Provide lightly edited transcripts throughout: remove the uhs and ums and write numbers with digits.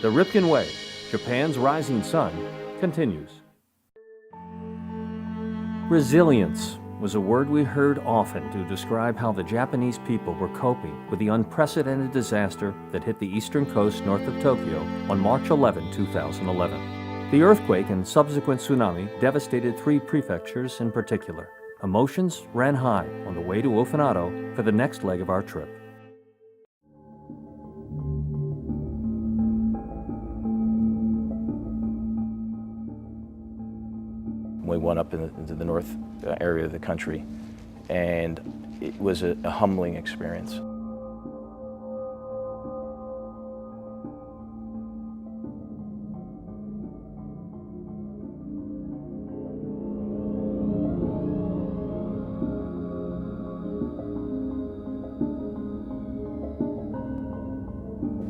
The Ripken Way, Japan's rising sun, continues. Resilience was a word we heard often to describe how the Japanese people were coping with the unprecedented disaster that hit the eastern coast north of Tokyo on March 11, 2011. The earthquake and subsequent tsunami devastated 3 prefectures in particular. Emotions ran high on the way to Ofanado for the next leg of our trip. We went up into the north area of the country, and it was a humbling experience.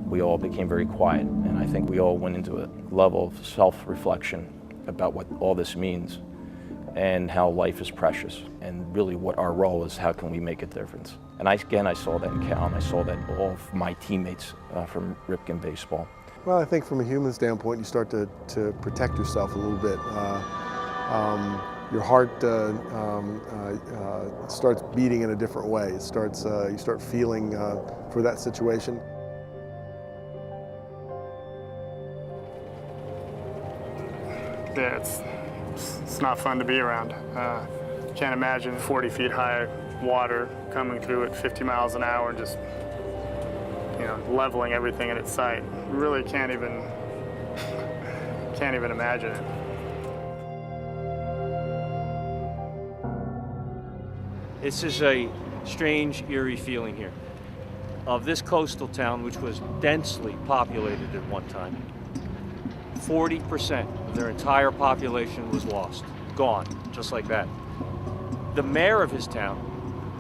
We all became very quiet, and I think we all went into a level of self-reflection about what all this means and how life is precious, and really what our role is. How can we make a difference? And again, I saw that in Cal, and I saw that in all of my teammates from Ripken baseball. Well, I think from a human standpoint, you start to protect yourself a little bit. Your heart starts beating in a different way. It starts, you start feeling for that situation. Yeah, it's not fun to be around. Can't imagine 40 feet high water coming through at 50 miles an hour and just, leveling everything in its sight. Really can't even imagine it. This is a strange, eerie feeling here of this coastal town, which was densely populated at one time. 40% of their entire population was lost, gone, just like that. The mayor of his town,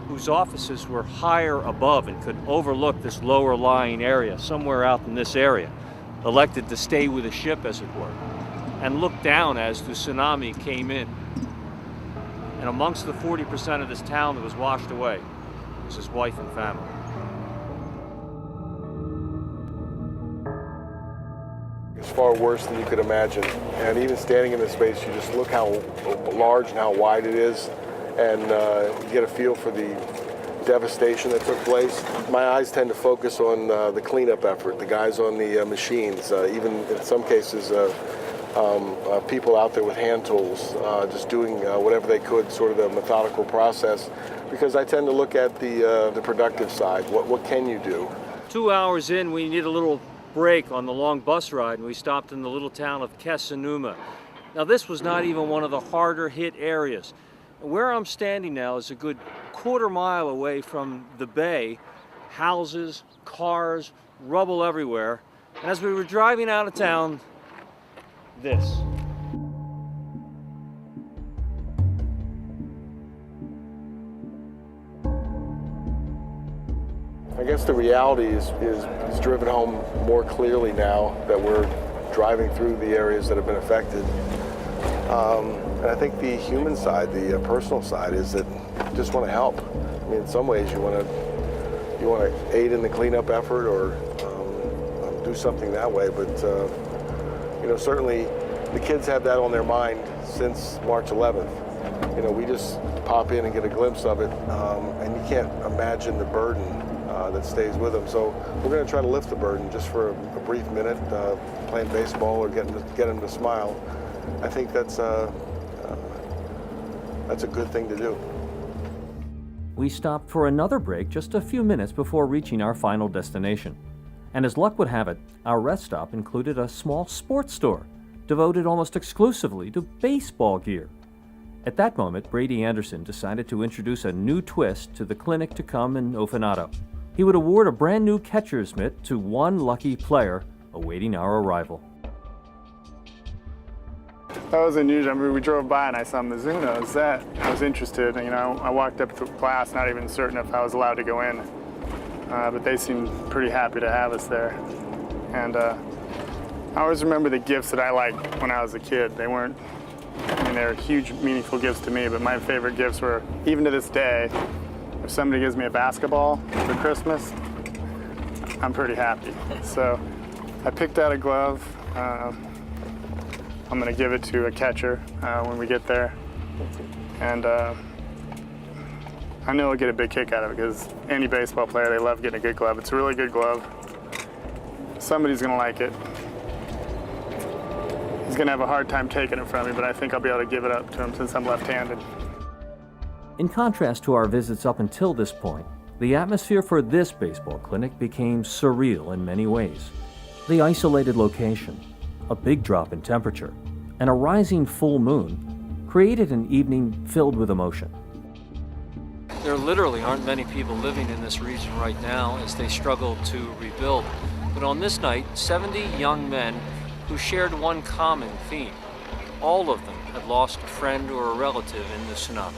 whose offices were higher above and could overlook this lower lying area, somewhere out in this area, elected to stay with the ship, as it were, and look down as the tsunami came in. And amongst the 40% of this town that was washed away was his wife and family. It's far worse than you could imagine. And even standing in this space, you just look how large and how wide it is, and you get a feel for the devastation that took place. My eyes tend to focus on the cleanup effort, the guys on the machines, even in some cases people out there with hand tools, just doing whatever they could, sort of the methodical process, because I tend to look at the productive side. What can you do? 2 hours in, we need a little break on the long bus ride, and we stopped in the little town of Kesennuma. Now, this was not even one of the harder hit areas. Where I'm standing now is a good quarter mile away from the bay. Houses, cars, rubble everywhere. And as we were driving out of town, this. I guess the reality is driven home more clearly now that we're driving through the areas that have been affected. And I think the human side, the personal side, is that you just want to help. I mean, in some ways you want to aid in the cleanup effort or do something that way. But certainly the kids have that on their mind since March 11th. We just pop in and get a glimpse of it, and you can't imagine the burden that stays with them. So we're going to try to lift the burden just for a brief minute, playing baseball or get them to smile. I think that's a good thing to do. We stopped for another break just a few minutes before reaching our final destination. And as luck would have it, our rest stop included a small sports store devoted almost exclusively to baseball gear. At that moment, Brady Anderson decided to introduce a new twist to the clinic to come in Ofanado. He would award a brand new catcher's mitt to one lucky player awaiting our arrival. That was unusual. I mean, we drove by and I saw Mizuno's. I was interested. I walked up to class, not even certain if I was allowed to go in. But they seemed pretty happy to have us there. And I always remember the gifts that I liked when I was a kid. They were huge, meaningful gifts to me, but my favorite gifts were, even to this day, if somebody gives me a basketball for Christmas, I'm pretty happy. So I picked out a glove. I'm going to give it to a catcher when we get there. And I know he'll get a big kick out of it because any baseball player, they love getting a good glove. It's a really good glove. Somebody's going to like it. He's going to have a hard time taking it from me, but I think I'll be able to give it up to him since I'm left-handed. In contrast to our visits up until this point, the atmosphere for this baseball clinic became surreal in many ways. The isolated location, a big drop in temperature, and a rising full moon created an evening filled with emotion. There literally aren't many people living in this region right now as they struggle to rebuild. But on this night, 70 young men who shared one common theme. All of them had lost a friend or a relative in the tsunami.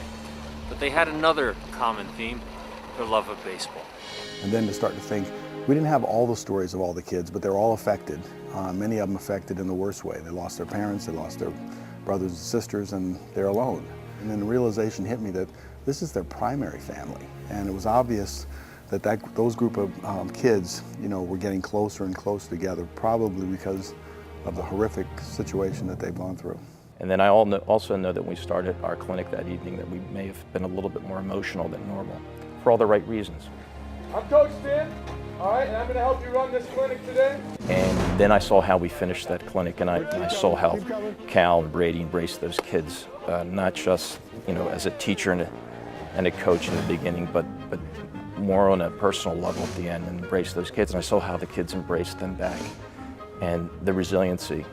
But they had another common theme, their love of baseball. And then to start to think, we didn't have all the stories of all the kids, but they're all affected. Many of them affected in the worst way. They lost their parents, they lost their brothers and sisters, and they're alone. And then the realization hit me that this is their primary family. And it was obvious that those group of kids, were getting closer and closer together, probably because of the horrific situation that they've gone through. And then I also know that when we started our clinic that evening that we may have been a little bit more emotional than normal, for all the right reasons. I'm Coach Finn, all right, and I'm going to help you run this clinic today. And then I saw how we finished that clinic, and I saw how Cal and Brady embraced those kids, not just as a teacher and a coach in the beginning, but more on a personal level at the end, and embraced those kids. And I saw how the kids embraced them back, and the resiliency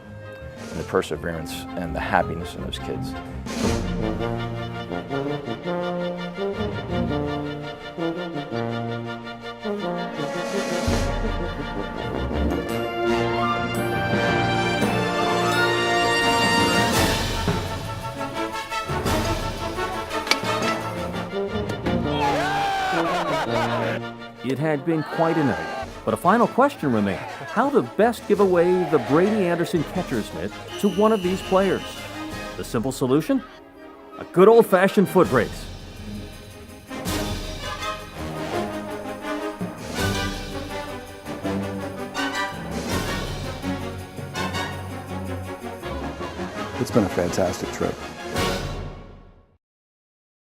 and the perseverance and the happiness in those kids. It had been quite a night, but a final question remained. How to best give away the Brady Anderson catcher's mitt to one of these players? The simple solution? A good old-fashioned foot race. It's been a fantastic trip.